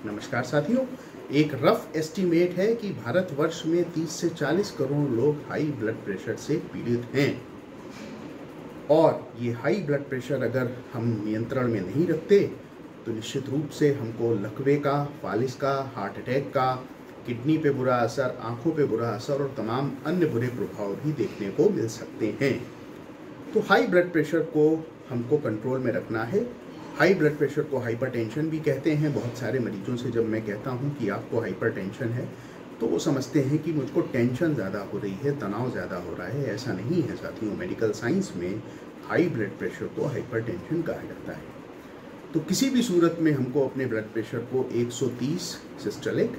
नमस्कार साथियों। एक रफ एस्टीमेट है कि भारतवर्ष में 30 से 40 करोड़ लोग हाई ब्लड प्रेशर से पीड़ित हैं और ये हाई ब्लड प्रेशर अगर हम नियंत्रण में नहीं रखते तो निश्चित रूप से हमको लकवे का, फालिस का, हार्ट अटैक का, किडनी पे बुरा असर, आंखों पे बुरा असर और तमाम अन्य बुरे प्रभाव भी देखने को मिल सकते हैं। तो हाई ब्लड प्रेशर को हमको कंट्रोल में रखना है। हाई ब्लड प्रेशर को हाइपरटेंशन भी कहते हैं। बहुत सारे मरीजों से जब मैं कहता हूं कि आपको हाइपरटेंशन है तो वो समझते हैं कि मुझको टेंशन ज़्यादा हो रही है, तनाव ज़्यादा हो रहा है। ऐसा नहीं है साथियों। मेडिकल साइंस में हाई ब्लड प्रेशर को हाइपरटेंशन कहा जाता है। तो किसी भी सूरत में हमको अपने ब्लड प्रेशर को 130 सिस्टोलिक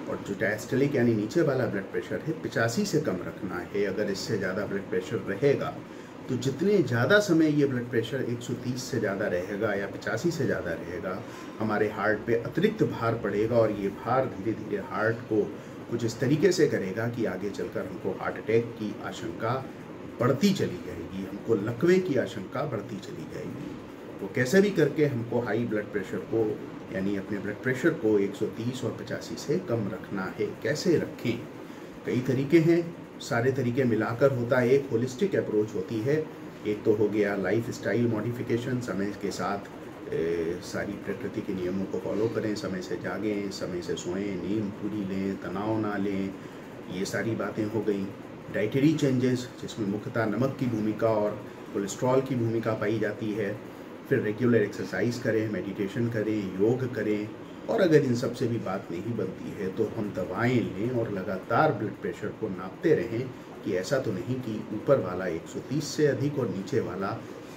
और जो डायस्टोलिक यानी नीचे वाला ब्लड प्रेशर है 85 से कम रखना है। अगर इससे ज़्यादा ब्लड प्रेशर रहेगा तो जितने ज़्यादा समय ये ब्लड प्रेशर 130 से ज़्यादा रहेगा या 85 से ज़्यादा रहेगा, हमारे हार्ट पे अतिरिक्त भार पड़ेगा और ये भार धीरे धीरे हार्ट को कुछ इस तरीके से करेगा कि आगे चलकर हमको हार्ट अटैक की आशंका बढ़ती चली जाएगी, हमको लकवे की आशंका बढ़ती चली जाएगी। तो कैसे भी करके हमको हाई ब्लड प्रेशर को यानी अपने ब्लड प्रेशर को 130 और 85 से कम रखना है। कैसे रखें? कई तरीके हैं, सारे तरीके मिलाकर होता है एक होलिस्टिक अप्रोच होती है। एक तो हो गया लाइफ स्टाइल मॉडिफिकेशन, समय के साथ सारी प्रकृति के नियमों को फॉलो करें, समय से जागें, समय से सोएं, नींद पूरी लें, तनाव ना लें, ये सारी बातें हो गई। डाइटरी चेंजेस जिसमें मुख्यतः नमक की भूमिका और कोलेस्ट्रॉल की भूमिका पाई जाती है। फिर रेगुलर एक्सरसाइज करें, मेडिटेशन करें, योग करें और अगर इन सब से भी बात नहीं बनती है तो हम दवाएं लें और लगातार ब्लड प्रेशर को नापते रहें कि ऐसा तो नहीं कि ऊपर वाला 130 से अधिक और नीचे वाला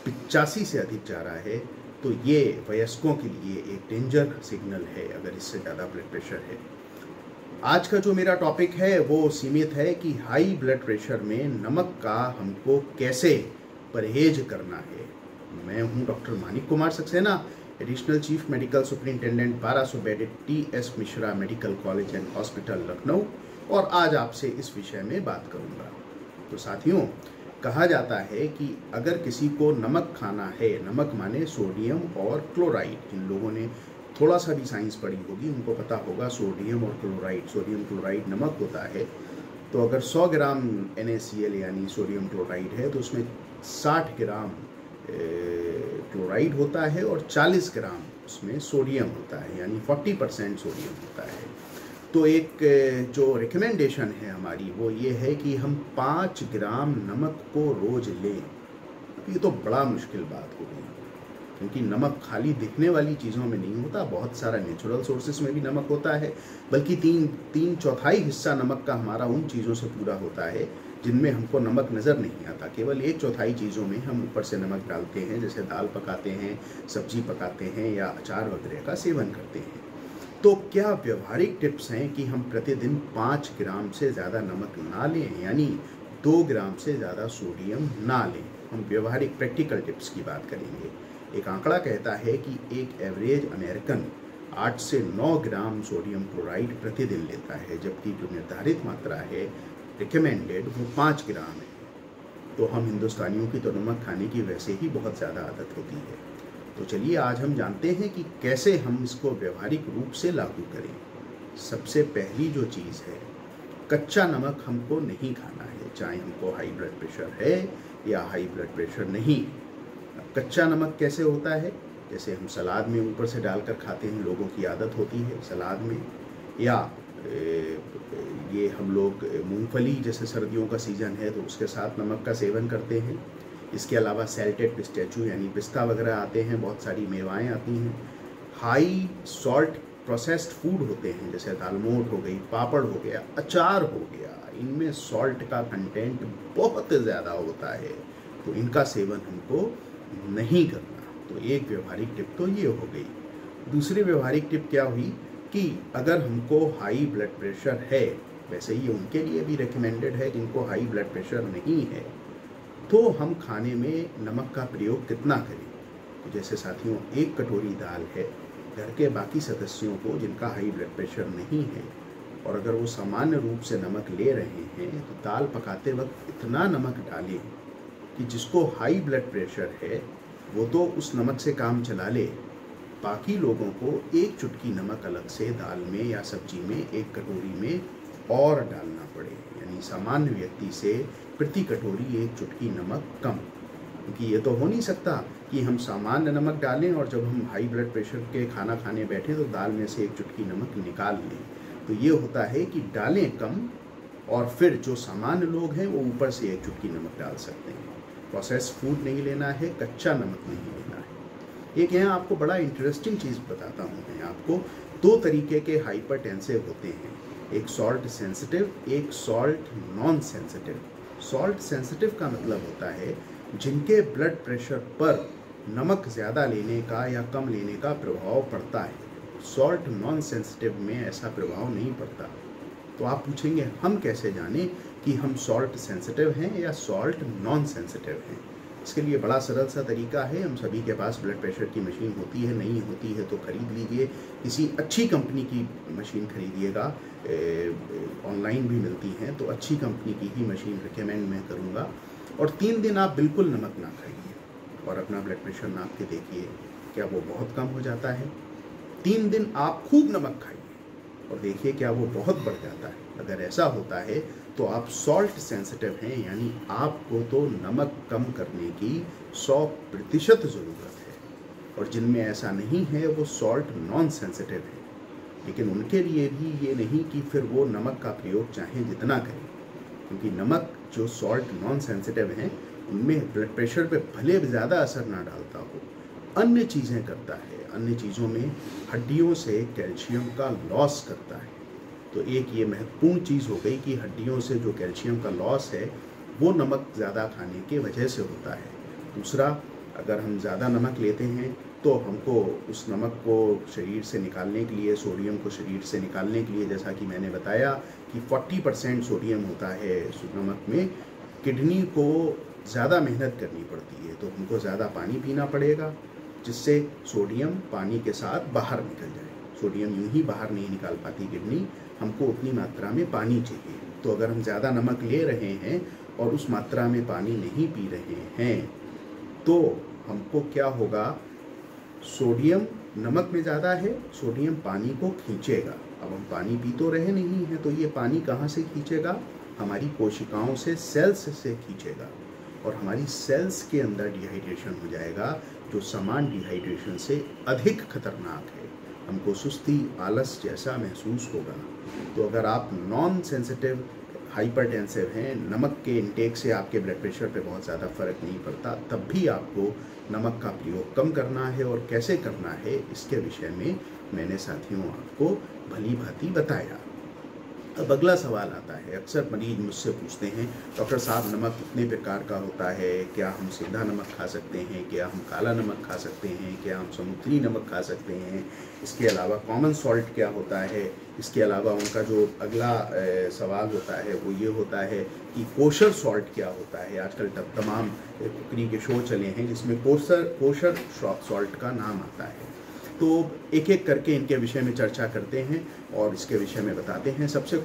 85 से अधिक जा रहा है। तो ये वयस्कों के लिए एक डेंजर सिग्नल है अगर इससे ज़्यादा ब्लड प्रेशर है। आज का जो मेरा टॉपिक है वो सीमित है कि हाई ब्लड प्रेशर में नमक का हमको कैसे परहेज करना है। मैं हूँ doctor Manik Kumar Saxena, additional chief medical superintendent 1200 bedded T.S.. Mishra medical college and hospital Lucknow, और आज आपसे इस विषय में बात करूंगा। तो साथियों, कहा जाता है कि अगर किसी को नमक खाना है, नमक माने सोडियम और क्लोराइड, जिन लोगों ने थोड़ा सा भी साइंस पढ़ी होगी उनको पता होगा सोडियम और क्लोराइड, सोडियम क्लोराइड नमक होता है। तो अगर 100 ग्राम NaCl यानी सोडियम क्लोराइड है तो उसमें 60 ग्राम क्लोराइड होता है और 40 ग्राम उसमें सोडियम होता है, यानी 40% सोडियम होता है। तो एक जो रिकमेंडेशन है हमारी वो ये है कि हम 5 ग्राम नमक को रोज लें। ये तो बड़ा मुश्किल बात हो गई क्योंकि नमक खाली दिखने वाली चीज़ों में नहीं होता, बहुत सारा नेचुरल सोर्सेस में भी नमक होता है। बल्कि तीन चौथाई हिस्सा नमक का हमारा उन चीज़ों से पूरा होता है जिनमें हमको नमक नज़र नहीं आता। केवल 1/4 चीज़ों में हम ऊपर से नमक डालते हैं, जैसे दाल पकाते हैं, सब्जी पकाते हैं या अचार वगैरह का सेवन करते हैं। तो क्या व्यवहारिक टिप्स हैं कि हम प्रतिदिन 5 ग्राम से ज़्यादा नमक ना लें, यानी 2 ग्राम से ज़्यादा सोडियम ना लें। हम व्यवहारिक प्रैक्टिकल टिप्स की बात करेंगे। एक आंकड़ा कहता है कि एक एवरेज अमेरिकन 8 से 9 ग्राम सोडियम क्लोराइड प्रतिदिन लेता है, जबकि जो निर्धारित मात्रा है रिकमेंडेड वो 5 ग्राम है। तो हम हिंदुस्तानियों की तो नमक खाने की वैसे ही बहुत ज़्यादा आदत होती है। तो चलिए आज हम जानते हैं कि कैसे हम इसको व्यवहारिक रूप से लागू करें। सबसे पहली जो चीज़ है, कच्चा नमक हमको नहीं खाना है, चाहे हमको हाई ब्लड प्रेशर है या हाई ब्लड प्रेशर नहीं। कच्चा नमक कैसे होता है? जैसे हम सलाद में ऊपर से डालकर खाते हैं, लोगों की आदत होती है सलाद में, या ये हम लोग मूंगफली, जैसे सर्दियों का सीज़न है तो उसके साथ नमक का सेवन करते हैं। इसके अलावा सैल्टेड पिस्ताचियो यानी पिस्ता वगैरह आते हैं, बहुत सारी मेवाएं आती हैं। हाई सॉल्ट प्रोसेस्ड फूड होते हैं, जैसे दालमोट हो गई, पापड़ हो गया, अचार हो गया, इनमें सॉल्ट का कंटेंट बहुत ज़्यादा होता है, तो इनका सेवन हमको नहीं करना। तो एक व्यवहारिक टिप तो ये हो गई। दूसरी व्यवहारिक टिप क्या हुई कि अगर हमको हाई ब्लड प्रेशर है, वैसे ही उनके लिए भी रिकमेंडेड है जिनको हाई ब्लड प्रेशर नहीं है, तो हम खाने में नमक का प्रयोग कितना करें। तो जैसे साथियों, 1 कटोरी दाल है, घर के बाकी सदस्यों को जिनका हाई ब्लड प्रेशर नहीं है और अगर वो सामान्य रूप से नमक ले रहे हैं तो दाल पकाते वक्त इतना नमक डालें कि जिसको हाई ब्लड प्रेशर है वो तो उस नमक से काम चला ले, बाकी लोगों को एक चुटकी नमक अलग से दाल में या सब्जी में एक कटोरी में और डालना पड़े, यानी सामान्य व्यक्ति से प्रति कटोरी एक चुटकी नमक कम। क्योंकि ये तो हो नहीं सकता कि हम सामान्य नमक डालें और जब हम हाई ब्लड प्रेशर के खाना खाने बैठे तो दाल में से एक चुटकी नमक निकाल लें। तो ये होता है कि डालें कम और फिर जो सामान्य लोग हैं वो ऊपर से एक चुटकी नमक डाल सकते हैं। प्रोसेस फूड नहीं लेना है, कच्चा नमक नहीं लेना है। एक यहाँ आपको बड़ा इंटरेस्टिंग चीज़ बताता हूँ मैं आपको। दो तरीके के हाइपरटेंसिव होते हैं, एक सॉल्ट सेंसिटिव, एक salt non sensitive. Salt sensitive का मतलब होता है जिनके ब्लड प्रेशर पर नमक ज़्यादा लेने का या कम लेने का प्रभाव पड़ता है। सॉल्ट नॉन सेंसिटिव में ऐसा प्रभाव नहीं पड़ता। तो आप पूछेंगे हम कैसे जानें कि हम सॉल्ट सेंसिटिव हैं या सॉल्ट नॉन सेंसिटिव हैं। इसके लिए बड़ा सरल सा तरीका है। हम सभी के पास ब्लड प्रेशर की मशीन होती है, नहीं होती है तो ख़रीद लीजिए, किसी अच्छी कंपनी की मशीन खरीदिएगा। ऑनलाइन भी मिलती हैं, तो अच्छी कंपनी की ही मशीन रिकमेंड मैं करूँगा। और 3 दिन आप बिल्कुल नमक ना खाइए और अपना ब्लड प्रेशर नाप के देखिए, क्या वो बहुत कम हो जाता है। 3 दिन आप खूब नमक खाइए और देखिए क्या वो बहुत बढ़ जाता है। अगर ऐसा होता है तो आप सॉल्ट सेंसिटिव हैं, यानी आपको तो नमक कम करने की 100% ज़रूरत है। और जिनमें ऐसा नहीं है वो सॉल्ट नॉन सेंसिटिव है। लेकिन उनके लिए भी ये नहीं कि फिर वो नमक का प्रयोग चाहें जितना करें, क्योंकि नमक जो सॉल्ट नॉन सेंसिटिव हैं उनमें ब्लड प्रेशर पे भले ज़्यादा असर ना डालता हो, अन्य चीज़ें करता है। अन्य चीज़ों में हड्डियों से कैल्शियम का लॉस करता है। तो एक ये महत्वपूर्ण चीज़ हो गई कि हड्डियों से जो कैल्शियम का लॉस है वो नमक ज़्यादा खाने के वजह से होता है। दूसरा, अगर हम ज़्यादा नमक लेते हैं तो हमको उस नमक को शरीर से निकालने के लिए, सोडियम को शरीर से निकालने के लिए, जैसा कि मैंने बताया कि 40% सोडियम होता है नमक में, किडनी को ज़्यादा मेहनत करनी पड़ती है। तो हमको ज़्यादा पानी पीना पड़ेगा जिससे सोडियम पानी के साथ बाहर निकल जाए। सोडियम यूं ही बाहर नहीं निकाल पाती किडनी, हमको उतनी मात्रा में पानी चाहिए। तो अगर हम ज़्यादा नमक ले रहे हैं और उस मात्रा में पानी नहीं पी रहे हैं तो हमको क्या होगा, सोडियम नमक में ज़्यादा है, सोडियम पानी को खींचेगा। अब हम पानी पी तो रहे नहीं हैं, तो ये पानी कहाँ से खींचेगा, हमारी कोशिकाओं से, सेल्स से खींचेगा। और हमारी सेल्स के अंदर डिहाइड्रेशन हो जाएगा, जो समान डिहाइड्रेशन से अधिक खतरनाक है। हमको सुस्ती, आलस जैसा महसूस होगा। तो अगर आप नॉन सेंसिटिव हाइपरटेंसिव हैं, नमक के इंटेक से आपके ब्लड प्रेशर पे बहुत ज़्यादा फर्क नहीं पड़ता, तब भी आपको नमक का प्रयोग कम करना है। और कैसे करना है इसके विषय में मैंने साथियों आपको भली भांति बताया। अब अगला सवाल आता है, अक्सर मरीज मुझसे पूछते हैं, डॉक्टर साहब नमक कितने प्रकार का होता है, क्या हम सीधा नमक खा सकते हैं, क्या हम काला नमक खा सकते हैं, क्या हम समुद्री नमक खा सकते हैं, इसके अलावा कॉमन सॉल्ट क्या होता है। इसके अलावा उनका जो अगला सवाल होता है वो ये होता है कि कोशर सॉल्ट क्या होता है। आजकल तमाम कुकरी के शो चले हैं जिसमें कोशर सॉल्ट का नाम आता है। तो एक एक करके इनके विषय में चर्चा करते हैं और इसके विषय में बताते हैं। सबसे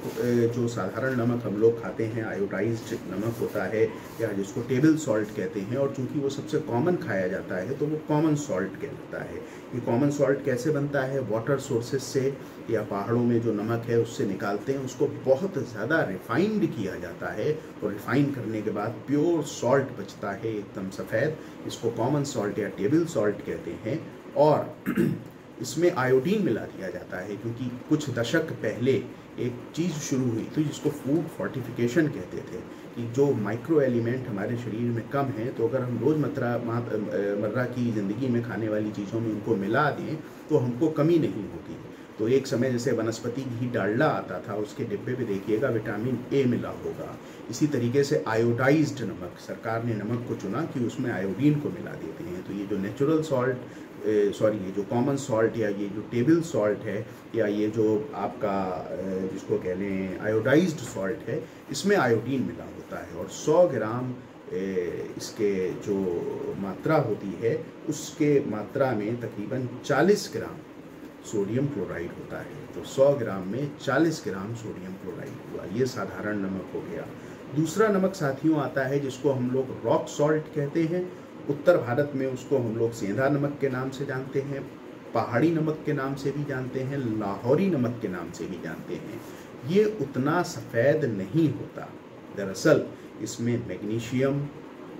जो साधारण नमक हम लोग खाते हैं आयोडाइज्ड नमक होता है, या जिसको टेबल सॉल्ट कहते हैं। और चूंकि वो सबसे कॉमन खाया जाता है तो वो कॉमन सॉल्ट कहलाता है। ये कॉमन सॉल्ट कैसे बनता है, वाटर सोर्सेज से या पहाड़ों में जो नमक है उससे निकालते हैं, उसको बहुत ज़्यादा रिफाइंड किया जाता है और रिफाइन करने के बाद प्योर सॉल्ट बचता है एकदम सफ़ेद। इसको कॉमन सॉल्ट या टेबल सॉल्ट कहते हैं। और इसमें आयोडीन मिला दिया जाता है, क्योंकि कुछ दशक पहले एक चीज़ शुरू हुई थी जिसको फूड फोर्टिफिकेशन कहते थे, कि जो माइक्रो एलिमेंट हमारे शरीर में कम है, तो अगर हम रोज़मर्रा की ज़िंदगी में खाने वाली चीज़ों में उनको मिला दें तो हमको कमी नहीं होगी। तो एक समय जैसे वनस्पति घी डालडा आता था, उसके डिब्बे पे देखिएगा विटामिन ए मिला होगा। इसी तरीके से आयोडाइज्ड नमक, सरकार ने नमक को चुना कि उसमें आयोडीन को मिला देते हैं। तो ये जो नेचुरल सॉल्ट ये जो कॉमन सॉल्ट या ये जो टेबल सॉल्ट है या ये जो आपका जिसको कह लें आयोडाइज्ड सॉल्ट है, इसमें आयोडीन मिला होता है। और 100 ग्राम इसके जो मात्रा होती है उसके मात्रा में तकरीबन 40 ग्राम सोडियम क्लोराइड होता है। तो 100 ग्राम में 40 ग्राम सोडियम क्लोराइड हुआ, ये साधारण नमक हो गया। दूसरा नमक साथियों आता है जिसको हम लोग रॉक सॉल्ट कहते हैं। उत्तर भारत में उसको हम लोग सेंधा नमक के नाम से जानते हैं। पहाड़ी नमक के नाम से भी जानते हैं, लाहौरी नमक के नाम से भी जानते हैं, ये उतना सफ़ेद नहीं होता। दरअसल इसमें मैग्नीशियम,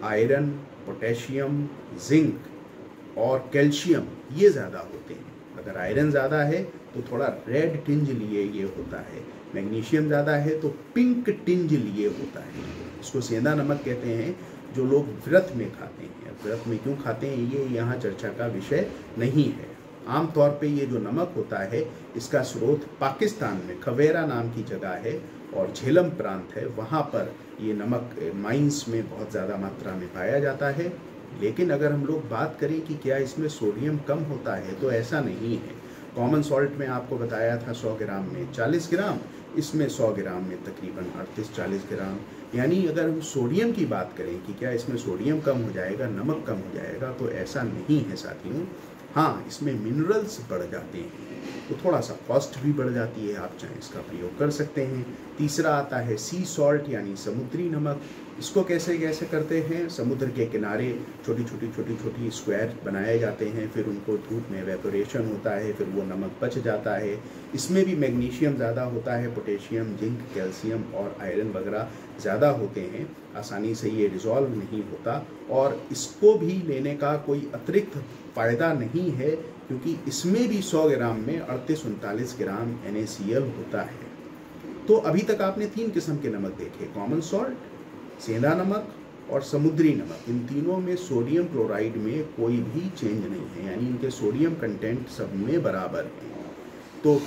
आयरन, पोटेशियम, जिंक और कैल्शियम ये ज़्यादा होते हैं। अगर आयरन ज़्यादा है तो थोड़ा रेड टिंज लिए ये होता है, मैग्नीशियम ज़्यादा है तो पिंक टिंज लिए होता है। इसको सेंधा नमक कहते हैं, जो लोग व्रत में खाते हैं। व्रत में क्यों खाते हैं ये यहाँ चर्चा का विषय नहीं है। आमतौर पे ये जो नमक होता है इसका स्रोत पाकिस्तान में खवेरा नाम की जगह है और झेलम प्रांत है, वहाँ पर ये नमक माइंस में बहुत ज़्यादा मात्रा में पाया जाता है। लेकिन अगर हम लोग बात करें कि क्या इसमें सोडियम कम होता है तो ऐसा नहीं है। कॉमन सॉल्ट में आपको बताया था 100 ग्राम में 40 ग्राम, इसमें 100 ग्राम में तकरीबन 38-40 ग्राम। यानी अगर हम सोडियम की बात करें कि क्या इसमें सोडियम कम हो जाएगा, नमक कम हो जाएगा, तो ऐसा नहीं है साथियों। हाँ, इसमें मिनरल्स बढ़ जाते हैं तो थोड़ा सा कॉस्ट भी बढ़ जाती है, आप चाहें इसका प्रयोग कर सकते हैं। तीसरा आता है सी सॉल्ट यानी समुद्री नमक। इसको कैसे करते हैं, समुद्र के किनारे छोटी छोटी स्क्वायर बनाए जाते हैं, फिर उनको धूप में एवेपोरेशन होता है, फिर वो नमक बच जाता है। इसमें भी मैग्नीशियम ज़्यादा होता है, पोटेशियम, जिंक, कैल्शियम और आयरन वगैरह ज़्यादा होते हैं। आसानी से ये डिज़ोल्व नहीं होता और इसको भी लेने का कोई अतिरिक्त फ़ायदा नहीं है, क्योंकि इसमें भी 100 ग्राम में 38-39 ग्राम NaCl होता है। तो अभी तक आपने 3 किस्म के नमक देखे, कॉमन सॉल्ट, सेंधा नमक और समुद्री नमक। इन तीनों में सोडियम क्लोराइड में कोई भी चेंज नहीं है, यानी इनके सोडियम कंटेंट सब में बराबर है। तो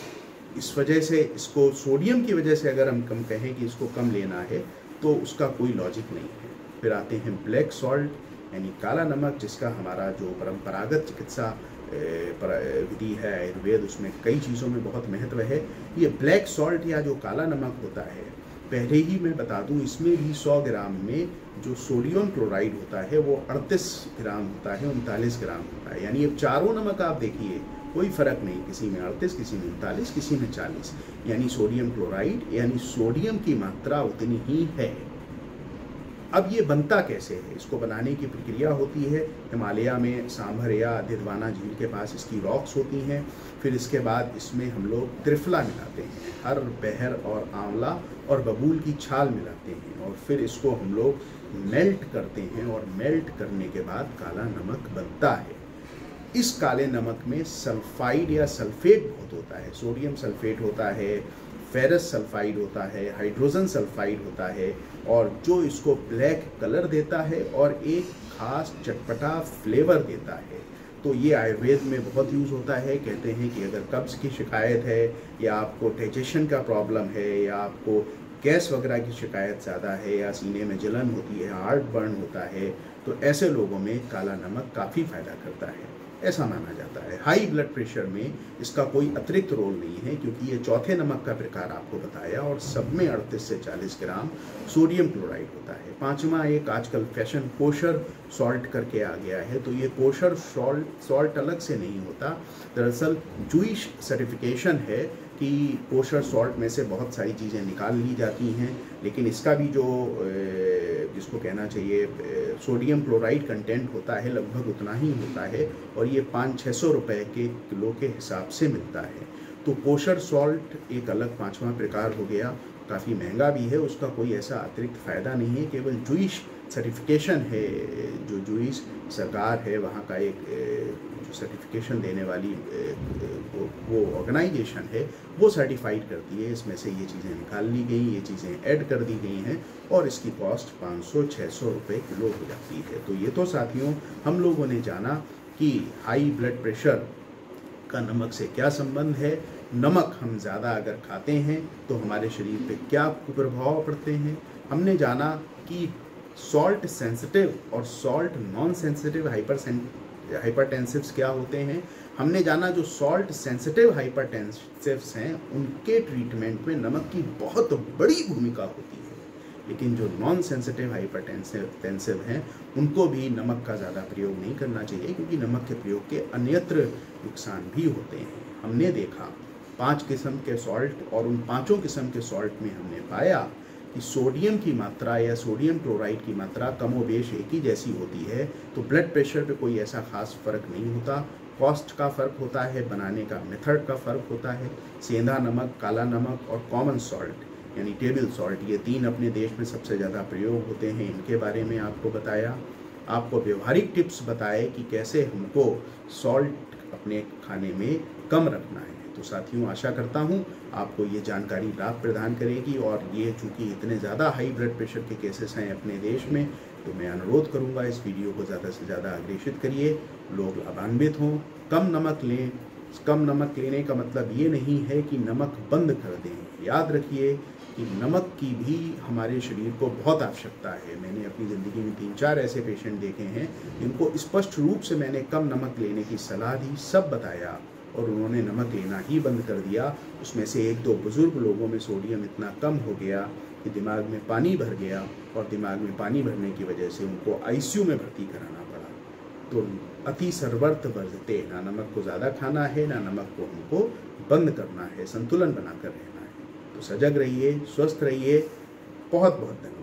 इस वजह से इसको सोडियम की वजह से अगर हम कम कहें कि इसको कम लेना है तो उसका कोई लॉजिक नहीं है। फिर आते हैं ब्लैक सॉल्ट यानी काला नमक, जिसका हमारा जो परंपरागत चिकित्सा विधि है आयुर्वेद, उसमें कई चीज़ों में बहुत महत्व है। ये ब्लैक सॉल्ट या जो काला नमक होता है, पहले ही मैं बता दूं, इसमें भी 100 ग्राम में जो सोडियम क्लोराइड होता है वो 38 ग्राम होता है, 39 ग्राम होता है। यानी अब चारों नमक आप देखिए कोई फ़र्क नहीं, किसी में 38, किसी में 39, किसी में 40, यानी सोडियम क्लोराइड यानी सोडियम की मात्रा उतनी ही है। अब ये बनता कैसे है, इसको बनाने की प्रक्रिया होती है। हिमालय में सांभर या दिदवाना झील के पास इसकी रॉक्स होती हैं। फिर इसके बाद इसमें हम लोग त्रिफला मिलाते हैं, हर, बहर और आंवला और बबूल की छाल मिलाते हैं और फिर इसको हम लोग मेल्ट करते हैं और मेल्ट करने के बाद काला नमक बनता है। इस काले नमक में सल्फाइड या सल्फेट बहुत होता है, सोडियम सल्फेट होता है, फेरस सल्फाइड होता है, हाइड्रोजन सल्फाइड होता है, और जो इसको ब्लैक कलर देता है और एक खास चटपटा फ्लेवर देता है। तो ये आयुर्वेद में बहुत यूज़ होता है। कहते हैं कि अगर कब्ज़ की शिकायत है या आपको डाइजेशन का प्रॉब्लम है या आपको गैस वगैरह की शिकायत ज़्यादा है या सीने में जलन होती है, हार्ट बर्न होता है, तो ऐसे लोगों में काला नमक काफ़ी फ़ायदा करता है, ऐसा माना जाता है। हाई ब्लड प्रेशर में इसका कोई अतिरिक्त रोल नहीं है, क्योंकि ये चौथे नमक का प्रकार आपको बताया और सब में 38 से 40 ग्राम सोडियम क्लोराइड होता है। पांचवा एक आजकल फैशन कोशर सॉल्ट करके आ गया है, तो ये कोशर सॉल्ट अलग से नहीं होता, दरअसल जूइश सर्टिफिकेशन है कि कोशर सॉल्ट में से बहुत सारी चीज़ें निकाल ली जाती हैं, लेकिन इसका भी जो जिसको कहना चाहिए सोडियम क्लोराइड कंटेंट होता है लगभग उतना ही होता है और ये 500-600 रुपये के किलो के हिसाब से मिलता है। तो कोशर सॉल्ट एक अलग 5वां प्रकार हो गया, काफ़ी महंगा भी है, उसका कोई ऐसा अतिरिक्त फ़ायदा नहीं है, केवल जूइश सर्टिफिकेशन है, जो जूइश सरकार है वहाँ का एक जो सर्टिफिकेशन देने वाली वो ऑर्गेनाइजेशन है, वो सर्टिफाइड करती है, इसमें से ये चीज़ें निकाल ली गई, ये चीज़ें ऐड कर दी गई हैं और इसकी कॉस्ट 500-600 रुपये किलो हो जाती है। तो ये तो साथियों हम लोगों ने जाना कि हाई ब्लड प्रेशर का नमक से क्या संबंध है, नमक हम ज़्यादा अगर खाते हैं तो हमारे शरीर पे क्या कुप्रभाव पड़ते हैं। हमने जाना कि सॉल्ट सेंसिटिव और सॉल्ट नॉन सेंसिटिव हाइपरटेंसिव्स क्या होते हैं। हमने जाना जो सॉल्ट सेंसिटिव हाइपरटेंसिव्स हैं उनके ट्रीटमेंट में नमक की बहुत बड़ी भूमिका होती है, लेकिन जो नॉन सेंसिटिव हाइपरटेंसिव हैं उनको भी नमक का ज़्यादा प्रयोग नहीं करना चाहिए, क्योंकि नमक के प्रयोग के अन्यत्र नुकसान भी होते हैं। हमने देखा 5 किस्म के सॉल्ट और उन 5 किस्म के सॉल्ट में हमने पाया कि सोडियम की मात्रा या सोडियम क्लोराइड की मात्रा कमोबेश एक ही जैसी होती है, तो ब्लड प्रेशर पे कोई ऐसा खास फर्क नहीं होता। कॉस्ट का फ़र्क होता है, बनाने का मेथड का फ़र्क होता है। सेंधा नमक, काला नमक और कॉमन सॉल्ट यानी टेबल सॉल्ट, ये 3 अपने देश में सबसे ज़्यादा प्रयोग होते हैं। इनके बारे में आपको बताया। आपको व्यवहारिक टिप्स बताए कि कैसे हमको सॉल्ट अपने खाने में कम रखना है। तो साथियों, आशा करता हूँ आपको ये जानकारी लाभ प्रदान करेगी। और ये चूँकि इतने ज़्यादा हाई ब्लड प्रेशर के केसेस हैं अपने देश में, तो मैं अनुरोध करूँगा इस वीडियो को ज़्यादा से ज़्यादा अग्रेषित करिए, लोग लाभान्वित हों। कम नमक लें। कम नमक लेने का मतलब ये नहीं है कि नमक बंद कर दें। याद रखिए कि नमक की भी हमारे शरीर को बहुत आवश्यकता है। मैंने अपनी ज़िंदगी में 3-4 ऐसे पेशेंट देखे हैं जिनको स्पष्ट रूप से मैंने कम नमक लेने की सलाह दी, सब बताया, और उन्होंने नमक लेना ही बंद कर दिया। उसमें से 1-2 बुज़ुर्ग लोगों में सोडियम इतना कम हो गया कि दिमाग में पानी भर गया, और दिमाग में पानी भरने की वजह से उनको आईसीयू में भर्ती कराना पड़ा। तो अति सर्वर्थ वर्जते, ना नमक को ज़्यादा खाना है, ना नमक को हमको बंद करना है, संतुलन बनाकर रहना है। तो सजग रहिए, स्वस्थ रहिए। बहुत बहुत धन्यवाद।